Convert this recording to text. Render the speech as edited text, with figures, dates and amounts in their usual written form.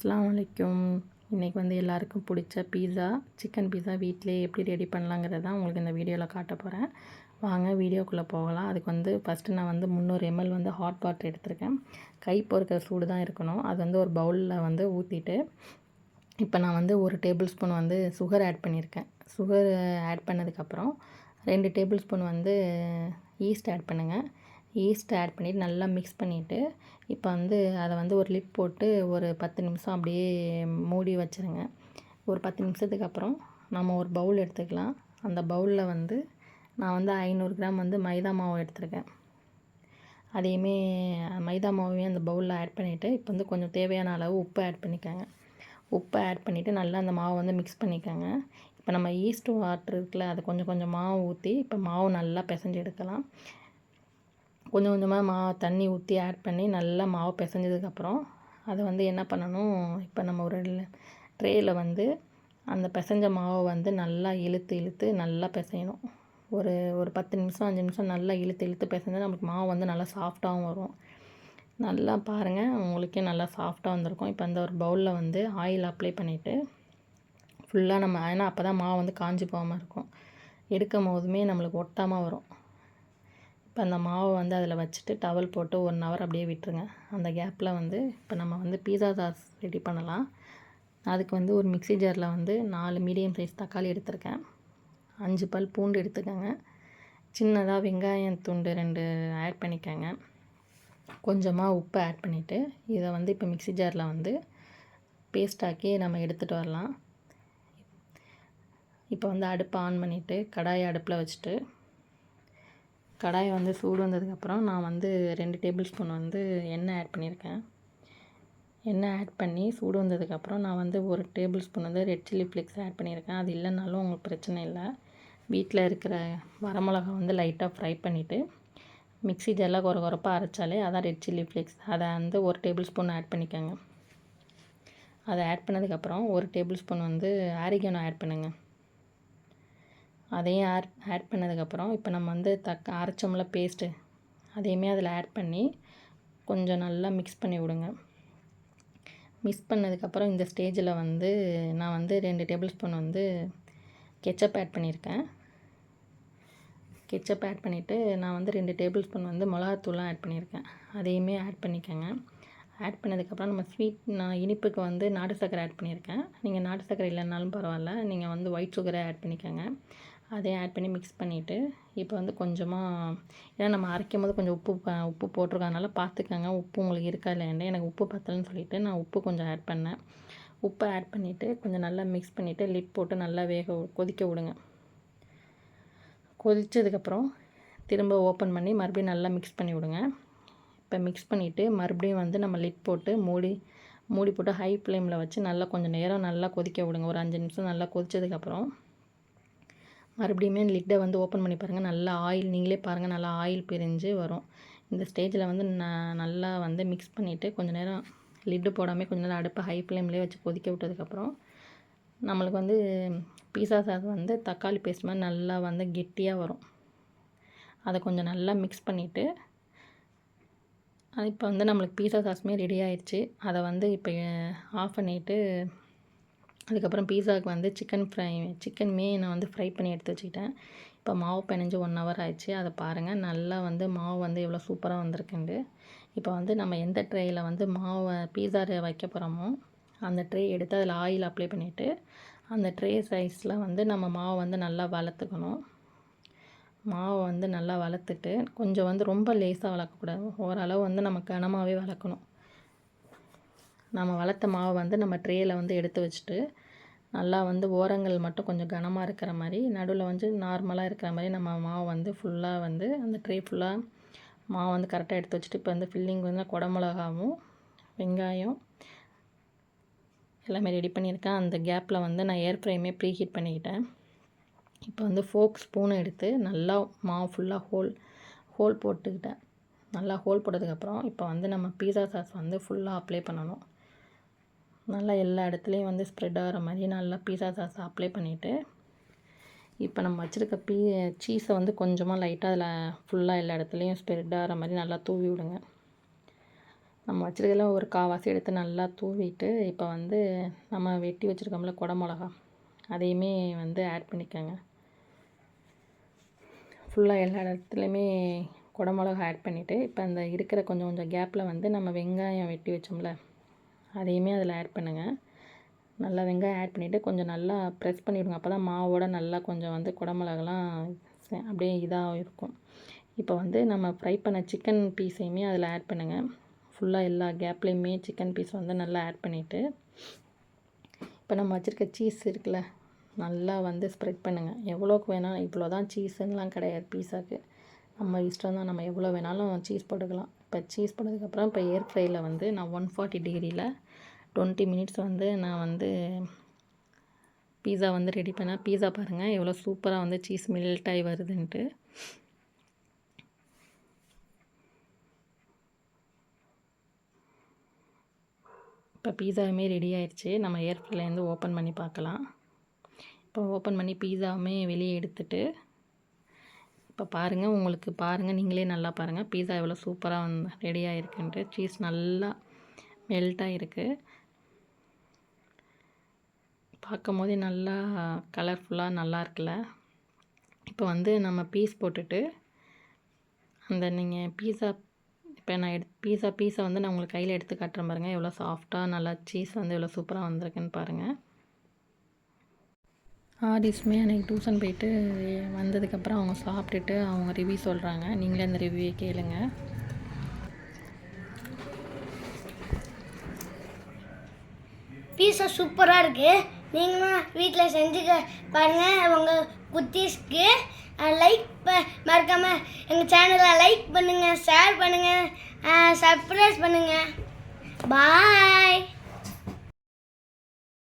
அஸ்ஸலாமு அலைக்கும். இன்றைக்கி வந்து எல்லாருக்கும் பிடிச்ச சிக்கன் பீஸா வீட்டிலே எப்படி ரெடி பண்ணலாங்கிறத தான் உங்களுக்கு இந்த வீடியோவில் காட்ட போகிறேன். வாங்க வீடியோக்குள்ளே போகலாம். அதுக்கு வந்து ஃபஸ்ட்டு நான் வந்து 300 ml வந்து ஹாட் வாட்டர் எடுத்திருக்கேன். கை பொறுக்கிற சூடு தான் இருக்கணும். அது வந்து ஒரு பவுலில் வந்து ஊற்றிட்டு இப்போ நான் வந்து 1 டேபிள் ஸ்பூன் வந்து சுகர் ஆட் பண்ணியிருக்கேன். சுகர் ஆட் பண்ணதுக்கப்புறம் 2 டேபிள் ஸ்பூன் வந்து ஈஸ்ட் ஆட் பண்ணுங்கள். ஈஸ்ட் ஆட் பண்ணிவிட்டு நல்லா மிக்ஸ் பண்ணிவிட்டு இப்போ வந்து அதை வந்து ஒரு லிட் போட்டு ஒரு 10 நிமிஷம் அப்படியே மூடி வச்சுருங்க. ஒரு 10 நிமிஷத்துக்கு அப்புறம் நம்ம ஒரு பவுல் எடுத்துக்கலாம். அந்த பவுலில் வந்து நான் வந்து 500 கிராம் வந்து மைதா மாவு எடுத்திருக்கேன். அதையுமே மைதா மாவையும் அந்த பவுலில் ஆட் பண்ணிவிட்டு இப்போ வந்து கொஞ்சம் தேவையான அளவு உப்பு ஆட் பண்ணிக்கோங்க. உப்பை ஆட் பண்ணிவிட்டு நல்லா அந்த மாவை வந்து மிக்ஸ் பண்ணிக்கோங்க. இப்போ நம்ம ஈஸ்ட் வாட்டர் இருக்குல்ல, அதை கொஞ்சம் கொஞ்சமாக ஊற்றி இப்போ மாவு நல்லா பிசைஞ்சு எடுக்கலாம். கொஞ்சம் கொஞ்சமாக தண்ணி ஊற்றி ஆட் பண்ணி நல்லா மாவு பிசைஞ்சதுக்கப்புறம் அதை வந்து என்ன பண்ணணும், இப்போ நம்ம ஒரு ட்ரேயில் வந்து அந்த பிசைஞ்ச மாவை வந்து நல்லா இழுத்து நல்லா பிசையணும். ஒரு ஒரு 10 நிமிஷம் 5 நிமிஷம் நல்லா இழுத்து பிசைஞ்சால் நமக்கு மாவு வந்து நல்லா சாஃப்டாகவும் வரும். நல்லா பாருங்கள், உங்களுக்கே நல்லா சாஃப்டாக வந்திருக்கும். இப்போ அந்த ஒரு பவுலில் வந்து ஆயில் அப்ளை பண்ணிவிட்டு ஃபுல்லாக நம்ம ஏன்னா அப்போ தான் மாவு வந்து காஞ்சி போகாமல் இருக்கும். எடுக்கும் போதுமே நம்மளுக்கு ஒட்டாமல் வரும். இப்போ அந்த மாவை வந்து அதில் வச்சுட்டு டவல் போட்டு 1 ஹவர் அப்படியே விட்டுருங்க. அந்த கேப்பில் வந்து இப்போ நம்ம வந்து பீஸா சாஸ் ரெடி பண்ணலாம். அதுக்கு வந்து ஒரு மிக்ஸி ஜாரில் வந்து 4 மீடியம் சைஸ் தக்காளி எடுத்திருக்கேன். 5 பல் பூண்டு எடுத்துக்கோங்க. சின்னதாக வெங்காயம் துண்டு 2 ஆட் பண்ணிக்கோங்க. கொஞ்சமாக உப்பு ஆட் பண்ணிவிட்டு இதை வந்து இப்போ மிக்ஸி ஜாரில் வந்து பேஸ்டாக்கி நம்ம எடுத்துகிட்டு வரலாம். இப்போ வந்து அடுப்பை ஆன் பண்ணிவிட்டு கடாயை அடுப்பில் வச்சுட்டு கடாயை வந்து சூடு வந்ததுக்கப்புறம் நான் வந்து 2 டேபிள் ஸ்பூன் வந்து எண்ணெய் ஆட் பண்ணியிருக்கேன். எண்ணெய் ஆட் பண்ணி சூடு வந்ததுக்கப்புறம் நான் வந்து 1 டேபிள் ஸ்பூன் வந்து ரெட் சில்லி ஃப்ளேக்ஸ் ஆட் பண்ணியிருக்கேன். அது இல்லைனாலும் உங்களுக்கு பிரச்சனை இல்லை. வீட்டில் இருக்கிற வரமிளகா வந்து லைட்டாக ஃப்ரை பண்ணிவிட்டு மிக்ஸி ஜாரில் கொரப்பாக அரைச்சாலே அதான் ரெட் சில்லி ஃப்ளேக்ஸ். அதை வந்து 1 டேபிள் ஸ்பூன் ஆட் பண்ணிக்கோங்க. அதை ஆட் பண்ணதுக்கப்புறம் 1 டேபிள் ஸ்பூன் வந்து ஆரிகானோ ஆட் பண்ணுங்கள். அதையும் ஆட் பண்ணதுக்கப்புறம் இப்போ நம்ம வந்து அரைச்சோம்ல பேஸ்ட்டு, அதையுமே அதில் ஆட் பண்ணி கொஞ்சம் நல்லா மிக்ஸ் பண்ணி விடுங்க. மிக்ஸ் பண்ணதுக்கப்புறம் இந்த ஸ்டேஜில் வந்து நான் வந்து 2 டேபிள் ஸ்பூன் வந்து கெச்சப் ஆட் பண்ணியிருக்கேன். கெச்சப் ஆட் பண்ணிவிட்டு நான் வந்து 2 டேபிள் ஸ்பூன் வந்து மிளகாத்தூள்லாம் ஆட் பண்ணியிருக்கேன். அதையுமே ஆட் பண்ணிக்கோங்க. ஆட் பண்ணதுக்கப்புறம் நம்ம நான் இனிப்புக்கு வந்து நாட்டு சர்க்கரை ஆட் பண்ணியிருக்கேன். நீங்கள் நாட்டு சர்க்கரை இல்லைனாலும் பரவாயில்ல, நீங்கள் வந்து ஒயிட் சுகரை ஆட் பண்ணிக்கோங்க. அதையும் ஆட் பண்ணி மிக்ஸ் பண்ணிவிட்டு இப்போ வந்து கொஞ்சமாக, ஏன்னா நம்ம அரைக்கும் போது கொஞ்சம் உப்பு போட்டிருக்கறதுனால பார்த்துக்கோங்க உப்பு உங்களுக்கு இருக்கா இல்லையாண்டு. எனக்கு உப்பு பத்தலைன்னு சொல்லிவிட்டு நான் உப்பு கொஞ்சம் ஆட் பண்ணேன். உப்பை ஆட் பண்ணிவிட்டு கொஞ்சம் நல்லா மிக்ஸ் பண்ணிவிட்டு லிட் போட்டு நல்லா கொதிக்க விடுங்க. கொதித்ததுக்கப்புறம் திரும்ப ஓப்பன் பண்ணி மறுபடியும் நல்லா மிக்ஸ் பண்ணி விடுங்க. இப்போ மிக்ஸ் பண்ணிவிட்டு மறுபடியும் வந்து நம்ம லிட் போட்டு மூடி போட்டு ஹை ஃப்ளேமில் வச்சு நல்லா கொஞ்சம் நேரம் நல்லா கொதிக்க விடுங்க. ஒரு 5 நிமிஷம் நல்லா கொதித்ததுக்கப்புறம் மறுபடியுமே லிட்டை வந்து ஓப்பன் பண்ணி பாருங்கள். நல்லா ஆயில், நீங்களே பாருங்கள், நல்லா ஆயில் பிரிஞ்சு வரும். இந்த ஸ்டேஜில் வந்து நல்லா வந்து மிக்ஸ் பண்ணிவிட்டு கொஞ்சம் நேரம் லிட்டு போடாமல் கொஞ்சம் நேரம் அடுப்பை ஹை ஃப்ளேம்லேயே வச்சு கொதிக்க விட்டதுக்கப்புறம் நம்மளுக்கு வந்து பீஸா சாஸ் வந்து தக்காளி பேஸ்ட் மாதிரி நல்லா வந்து கெட்டியாக வரும். அதை கொஞ்சம் நல்லா மிக்ஸ் பண்ணிவிட்டு இப்போ வந்து நம்மளுக்கு பீஸா சாஸுமே ரெடி ஆயிடுச்சு. அதை வந்து இப்போ ஆஃப் பண்ணிவிட்டு அதுக்கப்புறம் பீஸாவுக்கு வந்து சிக்கனுமே நான் வந்து ஃப்ரை பண்ணி எடுத்து வச்சுக்கிட்டேன். இப்போ மாவு பிணைஞ்சு 1 ஹவர் ஆயிடுச்சு. அதை பாருங்கள், நல்லா வந்து மாவு வந்து எவ்வளோ சூப்பராக வந்திருக்குண்டு. இப்போ வந்து நம்ம எந்த ட்ரேயில் வந்து பீஸா வைக்க போகிறோமோ அந்த ட்ரே எடுத்து அதில் ஆயில் அப்ளை பண்ணிவிட்டு அந்த ட்ரே சைஸில் வந்து நம்ம மாவை வந்து நல்லா வளர்த்துக்கணும். மாவை வந்து நல்லா வளர்த்துட்டு கொஞ்சம் வந்து ரொம்ப லேசாக வளர்க்கக்கூடாது, ஓரளவு வந்து நம்ம கனமாகவே வளர்க்கணும். நம்ம வளர்த்த மாவை வந்து நம்ம ட்ரேயில் வந்து எடுத்து வச்சுட்டு நல்லா வந்து ஓரங்கள் மட்டும் கொஞ்சம் கனமாக இருக்கிற மாதிரி, நடுவில் வந்து நார்மலாக இருக்கிற மாதிரி நம்ம மாவை வந்து ஃபுல்லாக வந்து அந்த ட்ரே ஃபுல்லாக மாவை வந்து கரெக்டாக எடுத்து வச்சுட்டு இப்போ வந்து ஃபில்லிங் வந்து குடமிளகாவும் வெங்காயம் எல்லாமே ரெடி பண்ணியிருக்கேன். அந்த கேப்பில் வந்து நான் ஏர் ஃப்ரைமே ப்ரீ ஹீட் பண்ணிக்கிட்டேன். இப்போ வந்து ஸ்பூனை எடுத்து நல்லா மாவு ஃபுல்லாக ஹோல் போட்டுக்கிட்டேன். நல்லா ஹோல் போட்டதுக்கப்புறம் இப்போ வந்து நம்ம பீஸா சாஸ் வந்து ஃபுல்லாக அப்ளை பண்ணணும். நல்லா எல்லா இடத்துலையும் வந்து ஸ்ப்ரெட் ஆகிற மாதிரி நல்லா பீஸா சாஸ் அப்ளை பண்ணிவிட்டு இப்போ நம்ம வச்சுருக்க சீஸை வந்து கொஞ்சமாக லைட்டாக அதில் ஃபுல்லாக எல்லா இடத்துலையும் ஸ்ப்ரெட் ஆகிற மாதிரி நல்லா தூவி விடுங்க. நம்ம வச்சுருக்கதில் ஒரு கால்வாசி எடுத்து நல்லா தூவிட்டு இப்போ வந்து நம்ம வெட்டி வச்சுருக்கோம்ல குடை மிளகா அதையுமே வந்து ஆட் பண்ணிக்கோங்க. ஃபுல்லாக எல்லா இடத்துலையுமே குடை மிளகா ஆட் பண்ணிவிட்டு இப்போ அந்த இருக்கிற கொஞ்சம் கொஞ்சம் கேப்பில் வந்து நம்ம வெங்காயம் வெட்டி வச்சோம்ல அதையுமே அதில் ஆட் பண்ணுங்கள். நல்லா வெங்காயம் ஆட் பண்ணிவிட்டு கொஞ்சம் நல்லா ப்ரெஸ் பண்ணிவிடுங்க. அப்போ தான் மாவோட நல்லா கொஞ்சம் வந்து குடை மிளகாலாம் அப்படியே இதாக இருக்கும். இப்போ வந்து நம்ம ஃப்ரை பண்ண சிக்கன் பீஸையுமே அதில் ஆட் பண்ணுங்கள். ஃபுல்லாக எல்லா கேப்லேயுமே சிக்கன் பீஸ் வந்து நல்லா ஆட் பண்ணிவிட்டு இப்போ நம்ம வச்சுருக்க சீஸ் இருக்குல்ல நல்லா வந்து ஸ்ப்ரெட் பண்ணுங்கள். எவ்வளோக்கு வேணால் இவ்வளோ தான் சீஸுன்னெலாம் கிடையாது. பீஸாக்கு நம்ம இஷ்டம் தான், நம்ம எவ்வளோ வேணாலும் சீஸ் போட்டுக்கலாம். இப்போ சீஸ் போட்டதுக்கப்புறம் இப்போ ஏர் ஃப்ரையில் வந்து நான் 140 டிகிரியில் 20 மினிட்ஸ் வந்து நான் வந்து பீஸா வந்து ரெடி பண்ணேன். பீஸா பாருங்கள் எவ்வளோ சூப்பராக வந்து சீஸ் மெல்ட் ஆகி வருதுன்ட்டு. இப்போ பீஸாவுமே ரெடி ஆயிடுச்சு. நம்ம ஏர் ஃப்ரைலேருந்து ஓப்பன் பண்ணி பார்க்கலாம். இப்போ ஓப்பன் பண்ணி பீஸாவுமே வெளியே எடுத்துட்டு இப்போ பாருங்கள், உங்களுக்கு பாருங்கள், நீங்களே நல்லா பாருங்கள் பீஸா எவ்வளோ சூப்பராக வந்து ரெடி ஆகிருக்குன்ட்டு. சீஸ் நல்லா மெல்ட் ஆகிருக்கு. பார்க்கும் போதே நல்லா கலர்ஃபுல்லாக நல்லா இருக்குல்ல. இப்போ வந்து நம்ம பீஸ் போட்டுட்டு அந்த நீங்கள் பீஸா இப்போ நான் பீஸா வந்து நான் உங்களுக்கு கையில் எடுத்து காட்டுறேன் பாருங்கள். எவ்வளோ சாஃப்டாக நல்லா சீஸ் வந்து எவ்வளோ சூப்பராக வந்திருக்குன்னு பாருங்கள். ஆரிஸுமே அன்றைக்கி டியூஷன் போயிட்டு வந்ததுக்கப்புறம் அவங்க சாப்பிட்டுட்டு அவங்க ரிவ்யூ சொல்கிறாங்க. நீங்களே அந்த ரிவ்யூவை கேளுங்க. பீஸா சூப்பராக இருக்குது. நீங்களும் வீட்டில் செஞ்சுக்க பாருங்கள். உங்கள் குட்டீஸ்க்கு லைக் மறக்காமல் எங்கள் சேனலை லைக் பண்ணுங்கள், ஷேர் பண்ணுங்கள், சப்ஸ்கிரைப் பண்ணுங்கள். பாய்.